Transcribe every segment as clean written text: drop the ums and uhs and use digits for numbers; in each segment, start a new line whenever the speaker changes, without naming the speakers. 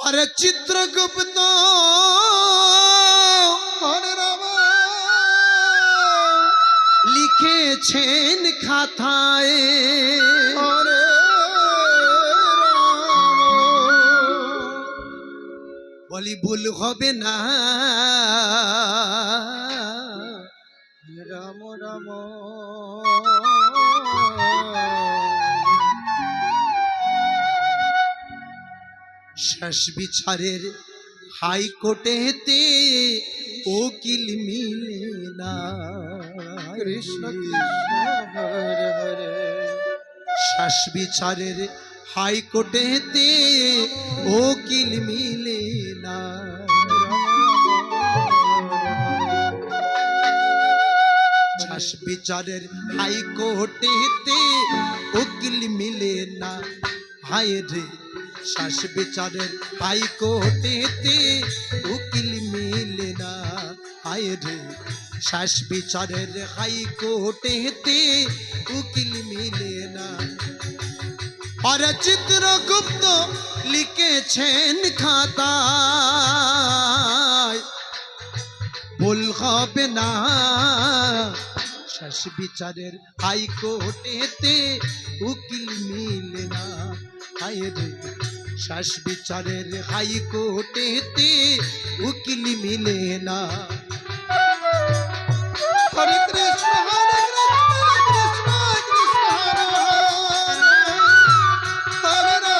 अरे चित्रगुप्त लिखेছেন খাতায় বলি ভুল হবে না রাম রাম শেষ বিচারের হাইকোর্টেতে উকিল মিলে না কৃষ্ণ কৃষ্ণ হরে হরে শেষ বিচারের হাইকোর্টেতে উকিল মিলে না শেষ বিচারের হাইকোর্টেতে উকিল মিলে না হায় রে শেষ বিচারের হাইকোর্টেতে উকিল মিলে না হায় রে শেষ বিচারের হাইকোর্টেতে উকিল মিলে না আর চিত্রগুপ্ত লিখেছেন খাতায় ভুল হবে না শেষ বিচারের হাইকোর্টেতে উকিল মিলে না হায় রে শেষ বিচারের হাইকোর্টেতে উকিল মিলে না হরে কৃষ্ণ হরে কৃষ্ণ কৃষ্ণ হরে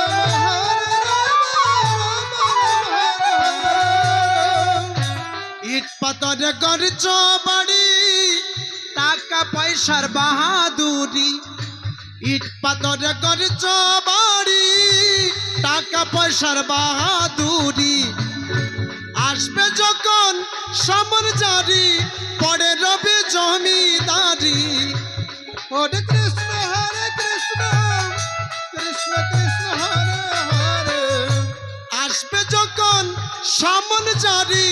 ইট পাথর গর্জ বাড়ি টাকা পয়সার বাহাদুরি ইট পাথর গর্জ বাড়ি টাকা পয়সার বাহাদুরি আসবে যখন সমর জারি পড়ে রবে জমিদারি হরে কৃষ্ণ কৃষ্ণ কৃষ্ণ হরে হরে আসবে যখন সমর জারি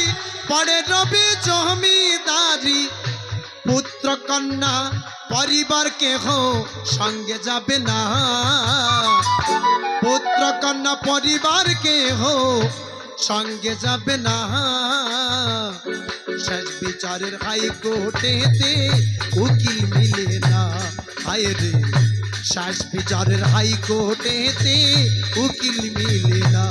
পড়ে রবে জমিদারি পুত্র কন্যা পরিবার কেহ সঙ্গে যাবে না পুত্র কন্যা পরিবার কেহ সঙ্গে যাবে না শেষ বিচারের হাইকোর্টেতে উকিল মিলে না হায় রে শেষ বিচারের হাইকোর্টেতে উকিল মিলে না